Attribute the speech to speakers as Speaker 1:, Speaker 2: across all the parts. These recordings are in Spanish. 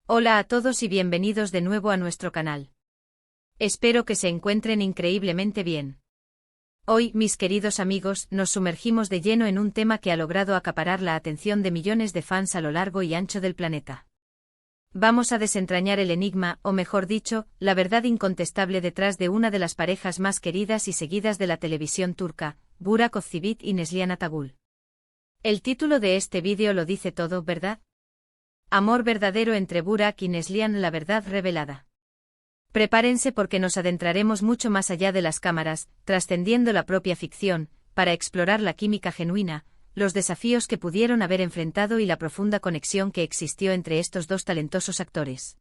Speaker 1: Hola a todos y bienvenidos de nuevo a nuestro canal. Espero que se encuentren increíblemente bien. Hoy, mis queridos amigos, nos sumergimos de lleno en un tema que ha logrado acaparar la atención de millones de fans a lo largo y ancho del planeta. Vamos a desentrañar el enigma, o mejor dicho, la verdad incontestable detrás de una de las parejas más queridas y seguidas de la televisión turca, Burak Özçivit y Neslihan Atagul. El título de este vídeo lo dice todo, ¿verdad? Amor verdadero entre Burak y Neslihan, la verdad revelada. Prepárense porque nos adentraremos mucho más allá de las cámaras, trascendiendo la propia ficción, para explorar la química genuina, los desafíos que pudieron haber enfrentado y la profunda conexión que existió entre estos dos talentosos actores.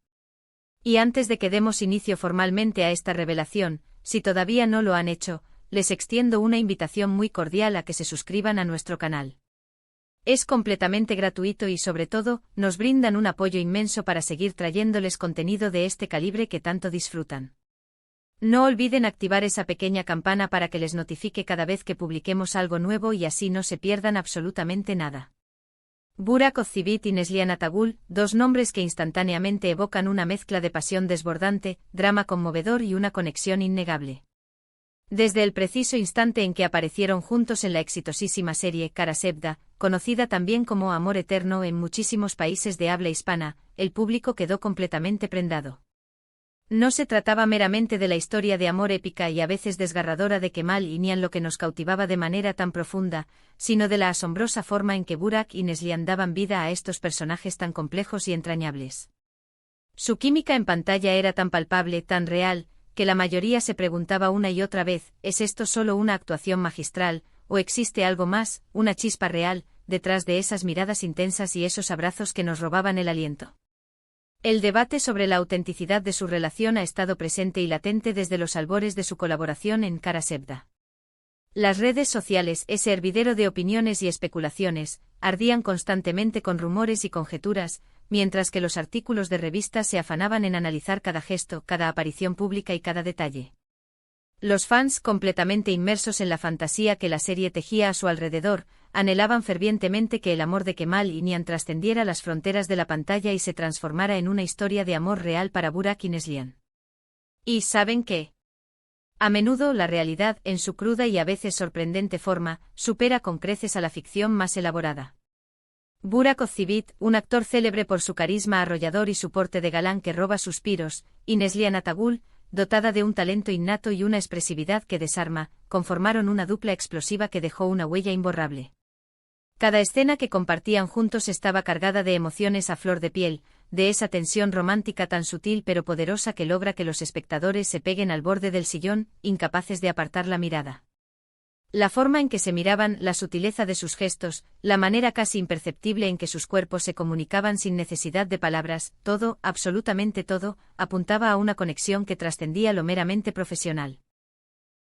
Speaker 1: Y antes de que demos inicio formalmente a esta revelación, si todavía no lo han hecho, les extiendo una invitación muy cordial a que se suscriban a nuestro canal. Es completamente gratuito y sobre todo, nos brindan un apoyo inmenso para seguir trayéndoles contenido de este calibre que tanto disfrutan. No olviden activar esa pequeña campana para que les notifique cada vez que publiquemos algo nuevo y así no se pierdan absolutamente nada. Burak Özçivit y Neslihan Atagul, dos nombres que instantáneamente evocan una mezcla de pasión desbordante, drama conmovedor y una conexión innegable. Desde el preciso instante en que aparecieron juntos en la exitosísima serie Kara Sevda, conocida también como Amor Eterno en muchísimos países de habla hispana, el público quedó completamente prendado. No se trataba meramente de la historia de amor épica y a veces desgarradora de Kemal y Nihan lo que nos cautivaba de manera tan profunda, sino de la asombrosa forma en que Burak y Neslihan daban vida a estos personajes tan complejos y entrañables. Su química en pantalla era tan palpable, tan real, que la mayoría se preguntaba una y otra vez, ¿es esto solo una actuación magistral, o existe algo más, una chispa real, detrás de esas miradas intensas y esos abrazos que nos robaban el aliento? El debate sobre la autenticidad de su relación ha estado presente y latente desde los albores de su colaboración en Kara Sevda. Las redes sociales, ese hervidero de opiniones y especulaciones, ardían constantemente con rumores y conjeturas, mientras que los artículos de revistas se afanaban en analizar cada gesto, cada aparición pública y cada detalle. Los fans, completamente inmersos en la fantasía que la serie tejía a su alrededor, anhelaban fervientemente que el amor de Kemal y Nihan trascendiera las fronteras de la pantalla y se transformara en una historia de amor real para Burak y Neslihan. ¿Y saben qué? A menudo la realidad, en su cruda y a veces sorprendente forma, supera con creces a la ficción más elaborada. Burak Özçivit, un actor célebre por su carisma arrollador y su porte de galán que roba suspiros, y Neslihan Atagul, dotada de un talento innato y una expresividad que desarma, conformaron una dupla explosiva que dejó una huella imborrable. Cada escena que compartían juntos estaba cargada de emociones a flor de piel, de esa tensión romántica tan sutil pero poderosa que logra que los espectadores se peguen al borde del sillón, incapaces de apartar la mirada. La forma en que se miraban, la sutileza de sus gestos, la manera casi imperceptible en que sus cuerpos se comunicaban sin necesidad de palabras, todo, absolutamente todo, apuntaba a una conexión que trascendía lo meramente profesional.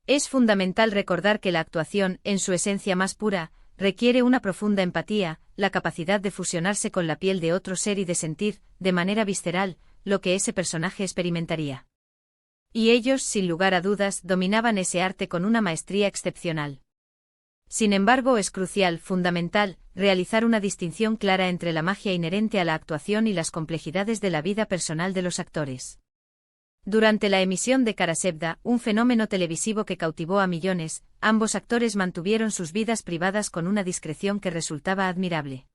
Speaker 1: Es fundamental recordar que la actuación, en su esencia más pura, requiere una profunda empatía, la capacidad de fusionarse con la piel de otro ser y de sentir, de manera visceral, lo que ese personaje experimentaría. Y ellos, sin lugar a dudas, dominaban ese arte con una maestría excepcional. Sin embargo, es crucial, fundamental, realizar una distinción clara entre la magia inherente a la actuación y las complejidades de la vida personal de los actores. Durante la emisión de Kara Sevda, un fenómeno televisivo que cautivó a millones, ambos actores mantuvieron sus vidas privadas con una discreción que resultaba admirable.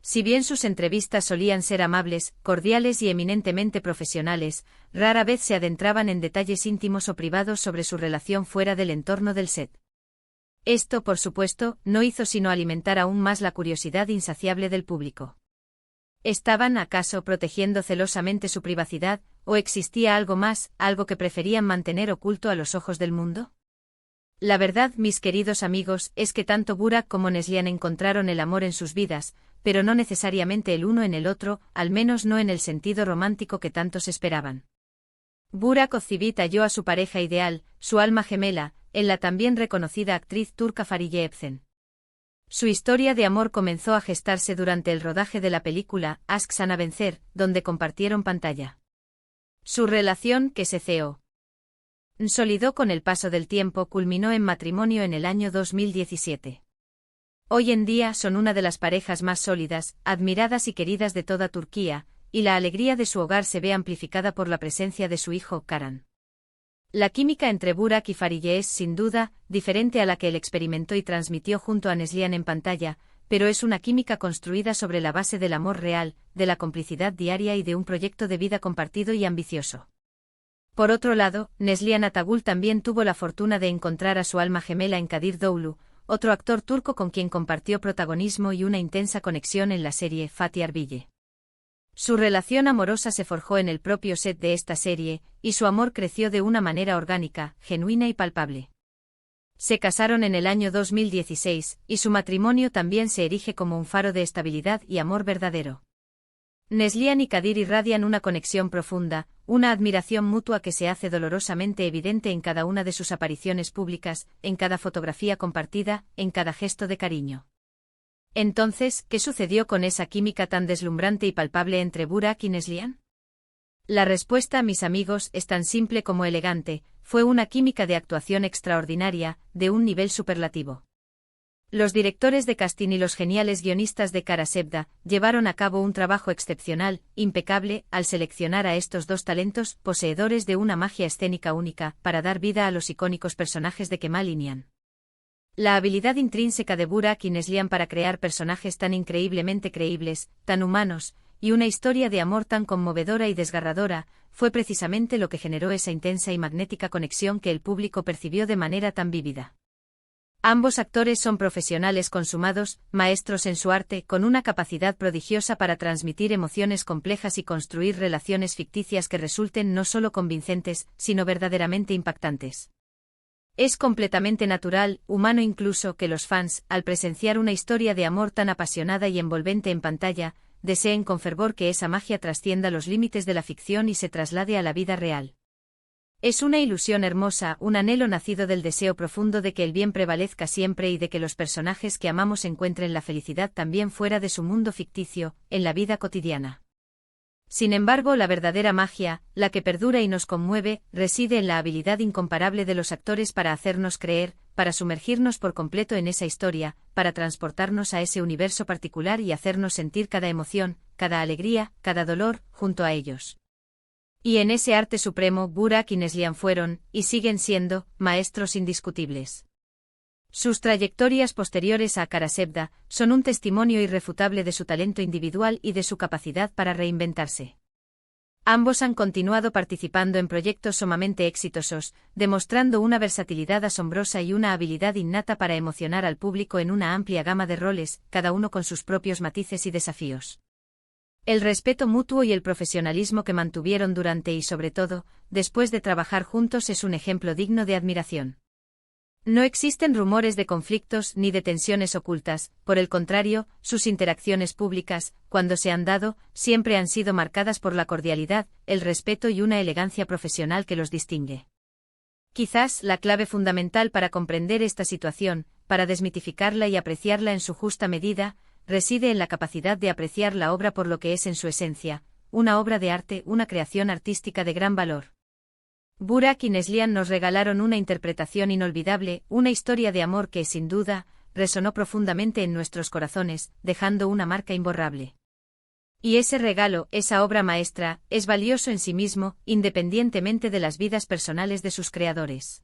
Speaker 1: Si bien sus entrevistas solían ser amables, cordiales y eminentemente profesionales, rara vez se adentraban en detalles íntimos o privados sobre su relación fuera del entorno del set. Esto, por supuesto, no hizo sino alimentar aún más la curiosidad insaciable del público. ¿Estaban, acaso, protegiendo celosamente su privacidad, o existía algo más, algo que preferían mantener oculto a los ojos del mundo? La verdad, mis queridos amigos, es que tanto Burak como Neslihan encontraron el amor en sus vidas, pero no necesariamente el uno en el otro, al menos no en el sentido romántico que tantos esperaban. Burak Özçivit halló a su pareja ideal, su alma gemela, en la también reconocida actriz turca Fariye Evcen. Su historia de amor comenzó a gestarse durante el rodaje de la película Aşk Sana Benzer, donde compartieron pantalla. Su relación, que se consolidó con el paso del tiempo, culminó en matrimonio en el año 2017. Hoy en día son una de las parejas más sólidas, admiradas y queridas de toda Turquía, y la alegría de su hogar se ve amplificada por la presencia de su hijo, Karan. La química entre Burak y Fariye es, sin duda, diferente a la que él experimentó y transmitió junto a Neslihan en pantalla, pero es una química construida sobre la base del amor real, de la complicidad diaria y de un proyecto de vida compartido y ambicioso. Por otro lado, Neslihan Atagul también tuvo la fortuna de encontrar a su alma gemela en Kadir Doğulu, otro actor turco con quien compartió protagonismo y una intensa conexión en la serie Fatih Erbil. Su relación amorosa se forjó en el propio set de esta serie, y su amor creció de una manera orgánica, genuina y palpable. Se casaron en el año 2016, y su matrimonio también se erige como un faro de estabilidad y amor verdadero. Neslihan y Kadir irradian una conexión profunda, una admiración mutua que se hace dolorosamente evidente en cada una de sus apariciones públicas, en cada fotografía compartida, en cada gesto de cariño. Entonces, ¿qué sucedió con esa química tan deslumbrante y palpable entre Burak y Neslihan? La respuesta, mis amigos, es tan simple como elegante: fue una química de actuación extraordinaria, de un nivel superlativo. Los directores de casting y los geniales guionistas de Kara Sevda llevaron a cabo un trabajo excepcional, impecable, al seleccionar a estos dos talentos, poseedores de una magia escénica única, para dar vida a los icónicos personajes de Kemal y Nihan. La habilidad intrínseca de Burak y Neslihan para crear personajes tan increíblemente creíbles, tan humanos, y una historia de amor tan conmovedora y desgarradora, fue precisamente lo que generó esa intensa y magnética conexión que el público percibió de manera tan vívida. Ambos actores son profesionales consumados, maestros en su arte, con una capacidad prodigiosa para transmitir emociones complejas y construir relaciones ficticias que resulten no solo convincentes, sino verdaderamente impactantes. Es completamente natural, humano incluso, que los fans, al presenciar una historia de amor tan apasionada y envolvente en pantalla, deseen con fervor que esa magia trascienda los límites de la ficción y se traslade a la vida real. Es una ilusión hermosa, un anhelo nacido del deseo profundo de que el bien prevalezca siempre y de que los personajes que amamos encuentren la felicidad también fuera de su mundo ficticio, en la vida cotidiana. Sin embargo, la verdadera magia, la que perdura y nos conmueve, reside en la habilidad incomparable de los actores para hacernos creer, para sumergirnos por completo en esa historia, para transportarnos a ese universo particular y hacernos sentir cada emoción, cada alegría, cada dolor, junto a ellos. Y en ese arte supremo, Burak y Neslihan fueron, y siguen siendo, maestros indiscutibles. Sus trayectorias posteriores a Kara Sevda son un testimonio irrefutable de su talento individual y de su capacidad para reinventarse. Ambos han continuado participando en proyectos sumamente exitosos, demostrando una versatilidad asombrosa y una habilidad innata para emocionar al público en una amplia gama de roles, cada uno con sus propios matices y desafíos. El respeto mutuo y el profesionalismo que mantuvieron durante y sobre todo, después de trabajar juntos es un ejemplo digno de admiración. No existen rumores de conflictos ni de tensiones ocultas, por el contrario, sus interacciones públicas, cuando se han dado, siempre han sido marcadas por la cordialidad, el respeto y una elegancia profesional que los distingue. Quizás la clave fundamental para comprender esta situación, para desmitificarla y apreciarla en su justa medida, reside en la capacidad de apreciar la obra por lo que es en su esencia, una obra de arte, una creación artística de gran valor. Burak y Neslihan nos regalaron una interpretación inolvidable, una historia de amor que, sin duda, resonó profundamente en nuestros corazones, dejando una marca imborrable. Y ese regalo, esa obra maestra, es valioso en sí mismo, independientemente de las vidas personales de sus creadores.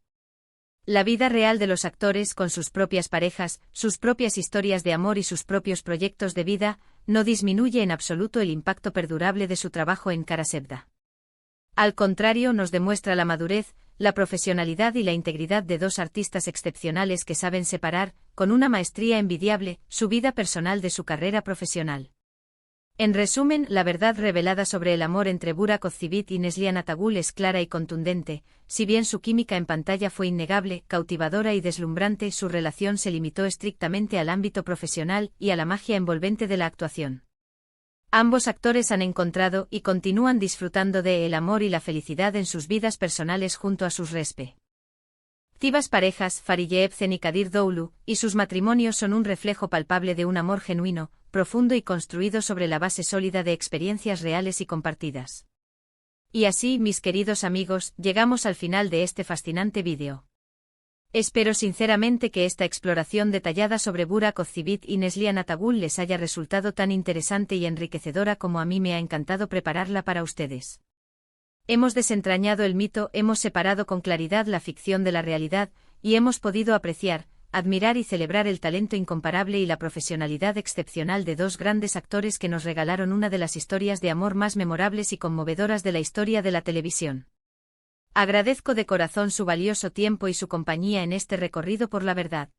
Speaker 1: La vida real de los actores, con sus propias parejas, sus propias historias de amor y sus propios proyectos de vida, no disminuye en absoluto el impacto perdurable de su trabajo en Kara Sevda. Al contrario, nos demuestra la madurez, la profesionalidad y la integridad de dos artistas excepcionales que saben separar, con una maestría envidiable, su vida personal de su carrera profesional. En resumen, la verdad revelada sobre el amor entre Burak Özçivit y Neslihan Atagul es clara y contundente. Si bien su química en pantalla fue innegable, cautivadora y deslumbrante, su relación se limitó estrictamente al ámbito profesional y a la magia envolvente de la actuación. Ambos actores han encontrado y continúan disfrutando de el amor y la felicidad en sus vidas personales junto a sus respectivas parejas, Fariye Evcen y Kadir Doğulu, y sus matrimonios son un reflejo palpable de un amor genuino, profundo y construido sobre la base sólida de experiencias reales y compartidas. Y así, mis queridos amigos, llegamos al final de este fascinante vídeo. Espero sinceramente que esta exploración detallada sobre Burak Ozcivit y Neslihan Atagul les haya resultado tan interesante y enriquecedora como a mí me ha encantado prepararla para ustedes. Hemos desentrañado el mito, hemos separado con claridad la ficción de la realidad, y hemos podido apreciar, admirar y celebrar el talento incomparable y la profesionalidad excepcional de dos grandes actores que nos regalaron una de las historias de amor más memorables y conmovedoras de la historia de la televisión. Agradezco de corazón su valioso tiempo y su compañía en este recorrido por la verdad.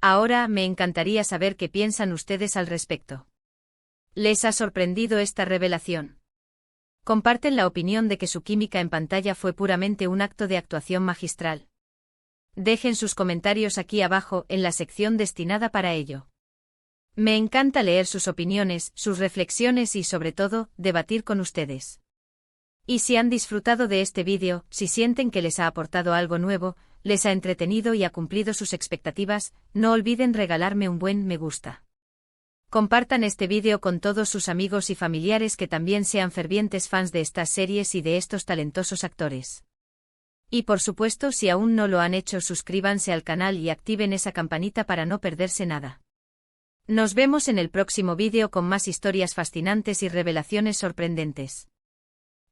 Speaker 1: Ahora me encantaría saber qué piensan ustedes al respecto. ¿Les ha sorprendido esta revelación? ¿Comparten la opinión de que su química en pantalla fue puramente un acto de actuación magistral? Dejen sus comentarios aquí abajo en la sección destinada para ello. Me encanta leer sus opiniones, sus reflexiones y sobre todo, debatir con ustedes. Y si han disfrutado de este vídeo, si sienten que les ha aportado algo nuevo, les ha entretenido y ha cumplido sus expectativas, no olviden regalarme un buen me gusta. Compartan este vídeo con todos sus amigos y familiares que también sean fervientes fans de estas series y de estos talentosos actores. Y por supuesto, si aún no lo han hecho, suscríbanse al canal y activen esa campanita para no perderse nada. Nos vemos en el próximo vídeo con más historias fascinantes y revelaciones sorprendentes.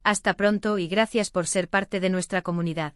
Speaker 1: Hasta pronto y gracias por ser parte de nuestra comunidad.